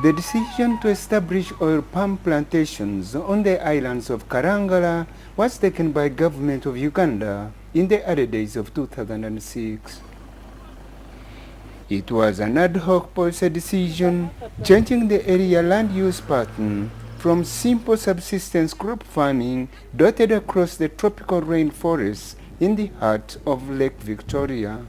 The decision to establish oil palm plantations on the islands of Kalangala was taken by government of Uganda in the early days of 2006. It was an ad hoc policy decision changing the area land use pattern from simple subsistence crop farming dotted across the tropical rainforests in the heart of Lake Victoria.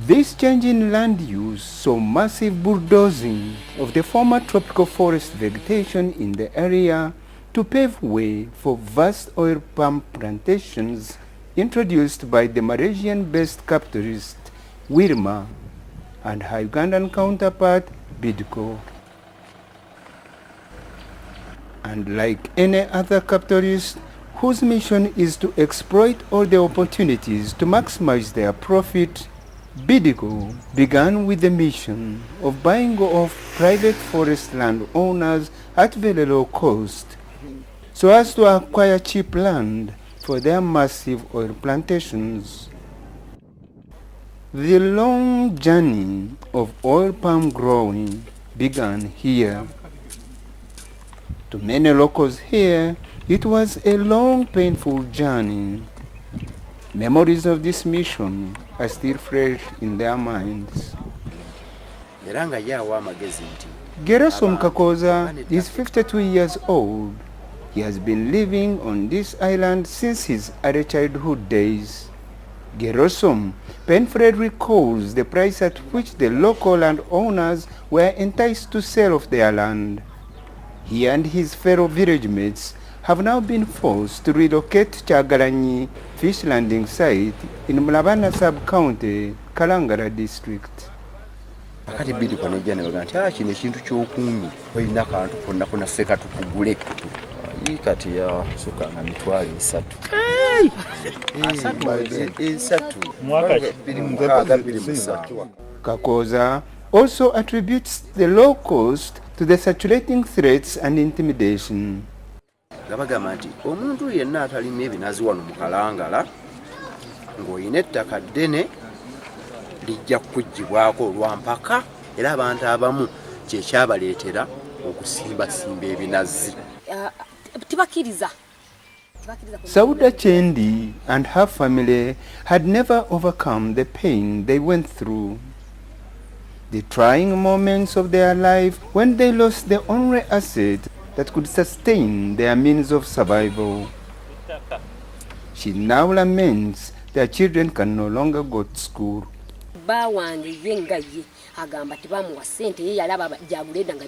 This change in land use saw massive bulldozing of the former tropical forest vegetation in the area to pave way for vast oil palm plantations introduced by the Malaysian-based capitalist Wilma and her Ugandan counterpart Bidco. And like any other capitalist whose mission is to exploit all the opportunities to maximize their profit, Bidco began with the mission of buying off private forest land owners at very low cost so as to acquire cheap land for their massive oil plantations. The long journey of oil palm growing began here. To many locals here, it was a long, painful journey. Memories of this mission are still fresh in their minds. Gerasom Kakoza is 52 years old. He has been living on this island since his early childhood days. Gerasom painfully recalls the price at which the local landowners were enticed to sell off their land. He and his fellow village mates have now been forced to relocate to Chagalanyi fish landing site in Mulabana sub-county, Kalangala district. Akati bidi kwa nejja ne bagamba nti kino ekintu ky'okumbi olina akantu konna konna ffeka tukugule kati ya suka nga mitwalo 3 Kakoza also attributes the low cost to the saturating threats and intimidation. Gabagamba nti omuntu yenna atalima ebinazi wano mu Kalangala ng'olina ettaka ddene lijja kuggyibwako olwampaka era abantu abamu kyekyabaleetera okusimbasimba ebinazi. Sauda Chendi and her family had never overcome the pain they went through. The trying moments of their life when they lost the only asset that could sustain their means of survival. She now laments their children can no longer go to school. Agamba tibamuwa ssente ye yalaba jaguleda nga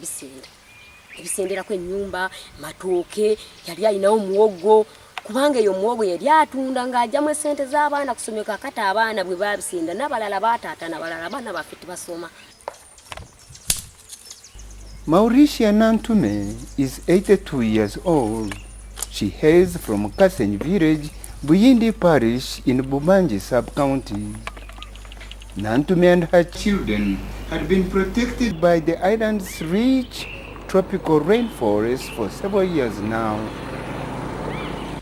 bisenderako ennyumba matooke yali alinawo muwogo kubanga eyo muwogo yali atunda ng'ajjamu ssente z'abaana kusomeka akati abaana bwe babisenda n'abalala baataata n'abalala baana baffe tebasoma. Mauricia Nantume is 82 years old. She hails from Kasenyi village, Buyindi parish in Bondage sub-county. Nantume and her children had been protected by the island's rich tropical rainforest for several years now.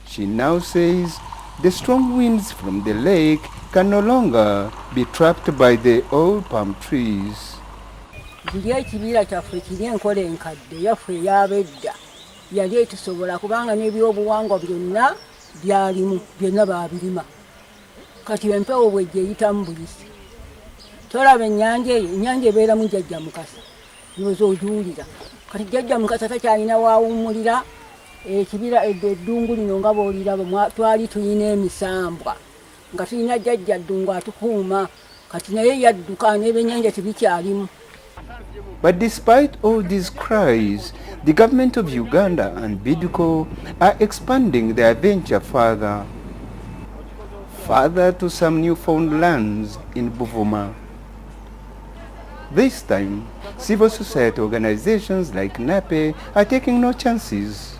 She now says the strong winds from the lake can no longer be trapped by the oil palm trees. Ekibira kyaffe kiri enkola enkadde yaffe ey'abedda yali etusobola kubanga n'ebyobuwangwa byonna byalimu byonna baabirima kati empewo bwejja eyitamu bulisi tolaba ennyanja ebeeramu jjajja mukasa yoza ojuwulira kati jjajja mukasa takyalina waawummulira ekibira eddungu lino nga booliraba twali tulina emisambwa nga tulina jjajja ddungu atukuuma kati naye yadduka n'ebyennyanja tebikyalimu. But despite all these cries, the government of Uganda and Bidco are expanding their venture further to some newfound lands in Buvuma. This time, civil society organizations like NAPE are taking no chances.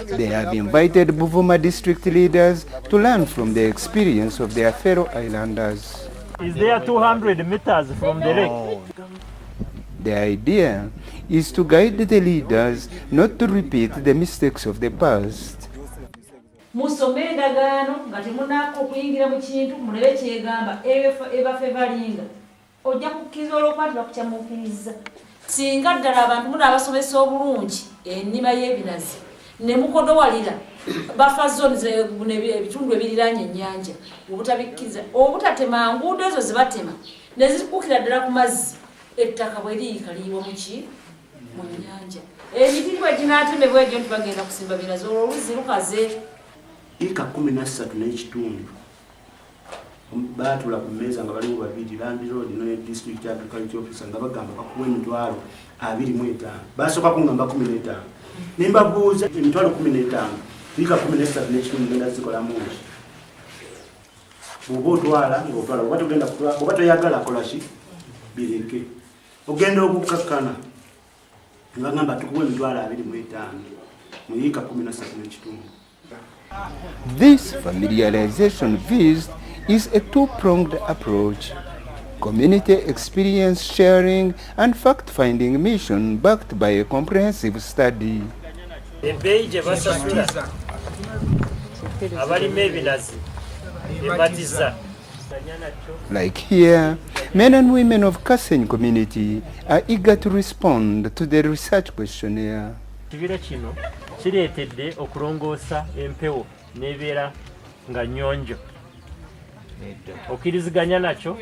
They have invited Buvuma district leaders to learn from the experience of their fellow islanders. Is there 200 meters from the lake? The idea is to guide the leaders not to repeat the mistakes of the past musome endagaano nga temunaako okuyingira mu kintu mulebe kyegamba ebafe balinga ojja kukkiriza olwokwatibwa kukyamukkiriza singa ddala abantu munaabasomesa obulungi ennima y'ebinazi ne mukodowalira bafa zone ebitundu ebiriraanye ennyanja obutabikkiriza obutatema nguudo ezo zibatema ne zikukkira ddala ku mazzi ettaka bwe liika liyiwa mu nnyanja emiti bwe ginaatemebwa egyo nti bagenda kusimba binazi olwo oluzi lukaze ika 13 n'ekitundu baatula ku mmeeza nga baliwo babiri Land Road ne District Agriculture Officer nga bagamba bakuwa emitwalo 25 basooka kungamba 15 ne mbabuuza emitwalo 15 ika 13 n'ekitundu ngenda zikolamu ki bw'oba otwala ng'otwala oba togenda kutwala oba toyagala kola ki bireke ogenda okukkakkana nga ngamba tukuwa emitwalo 25 mu ika 13 n'ekitundu. This familiarization visit is a two-pronged approach: community experience sharing and fact-finding mission backed by a comprehensive study. Embeeyi gye basasula abalima ebinazi ebatiza. Like here, men and women of Kasenyi community are eager to respond to the research questionnaire. Ekibira kino kireetedde okulongoosa empewo n'ebeera nga nnyonjo. Okkiriziganya nakyo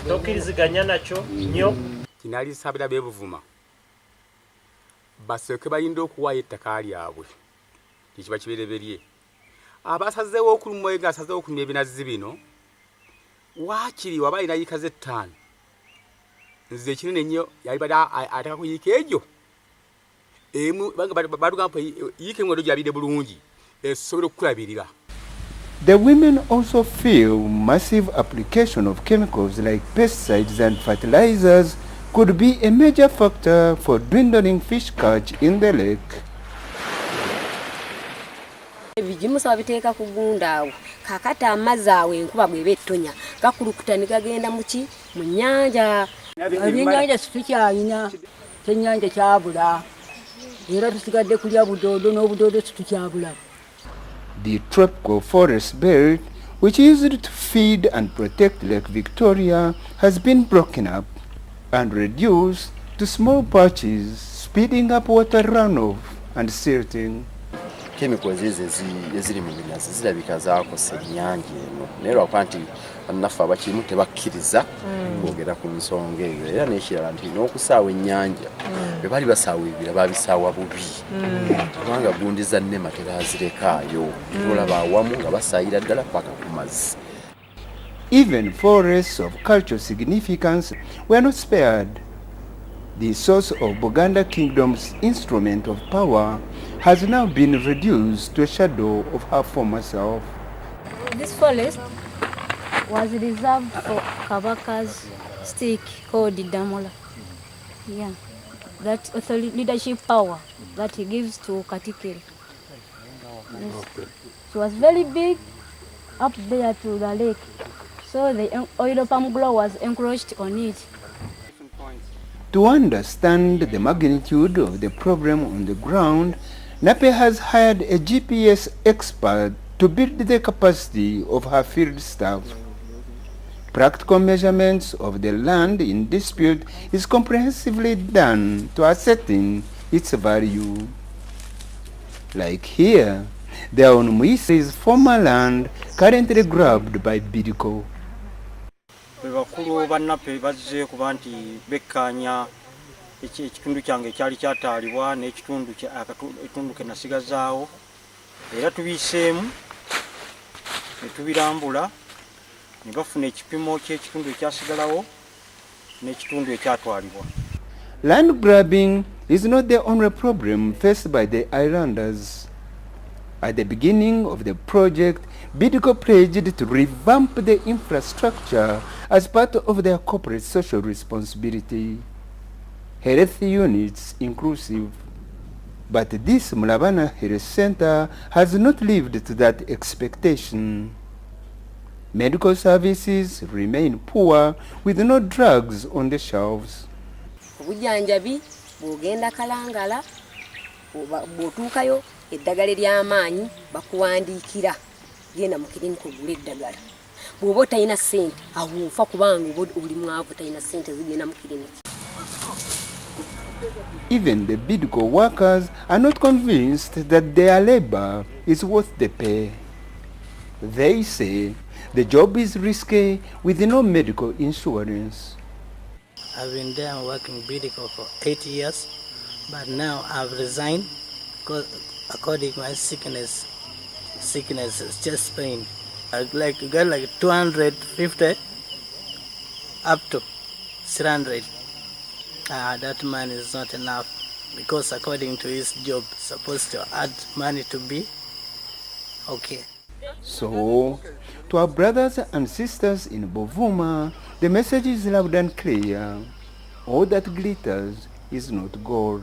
tokkiriziganya nakyo nnyo. Kinali sabira beebuvuma basooke bayinda okuwaayo ettaka lyabwe kikiba kibereberye abasazeewo okuluma nga asazeewo okulima ebinazi bino waakiri waba alina yiikaze 5 nze ekinene nnyo yali bada ataka kuyiika egyo emu badugamba yiika emu gyabidde bulungi esobola okukulabirira. The women also feel massive application of chemicals like pesticides and fertilizers could be a major factor for dwindling fish catch in the lake. Ebijimusa biteeka ku gundaawo kakata amazzi awo enkuba bw'eba ettonya gakulukuta ne gagenda mu nnyanja. Ebyennyanja situkyalina kyennyanja kyabula era tusigadde kulya budoodo n'obudoodo situkyabula. The tropical forest belt, which is used to feed and protect Lake Victoria, has been broken up and reduced to small patches, speeding up water runoff and silting. Chemicals eziri mu binazi zirabika zaakosa ennyanja eno naye lwakuba nti bannaffe abakimu tebakkiriza kwogera ku nsonga eyo era n'ekirala nti n'okusaawa ennyanja bwe bali basaawa ebibira babisaawa bubi kubanga gundi za nnema tebazirekaayo olaba awamu nga basaayira ddala paka ku mazzi. Even forests of cultural significance were not spared. The source of Buganda Kingdom's instrument of power has now been reduced to a shadow of her former self. This forest was reserved for Kabaka's stick called Damola. Yeah, that leadership power that he gives to Katikil. Yes. It was very big up there to the lake, so the oil palm grove was encroached on it. To understand the magnitude of the problem on the ground, NAPE has hired a GPS expert to build the capacity of her field staff. Practical measurements of the land in dispute is comprehensively done to ascertain its value. Like here, the Onmuise's former land currently grabbed by Bidiko. Bakulu bannape bazze kuba nti bekkaanya ekitundu kyange ekyali kyataalibwa n'ekitundu ekitundu ke nasigazaawo era tubiiseemu ne tubirambula ne bafuna ekipimo ky'ekitundu ekyasigalawo n'ekitundu ekyatwalibwa. Land grabbing is not the only problem faced by the islanders. At the beginning of the project, Bidco pledged to revamp the infrastructure as part of their corporate social responsibility. Health units inclusive. But this Mulabana Health Center has not lived to that expectation. Medical services remain poor with no drugs on the shelves. Obujanjabi bw'ogenda Kalangala bw'otuukayo eddagala ly'amaanyi bakuwandiikira. genda mu kiriniki ogula eddagala. Bw'oba otalina ssente awo ofa kubanga oli mwavu talina ssente zigenda mu kiriniki. Even the Bidco workers are not convinced that their labor is worth the pay. They say the job is risky with no medical insurance. I've been there working Bidco for 8 years, but now I've resigned because according to my sickness is chest pain. I'd like to get like 250 up to 300. That money is not enough because according to his job, supposed to add money to be okay. So, to our brothers and sisters in Bovuma, the message is loud and clear. All that glitters is not gold.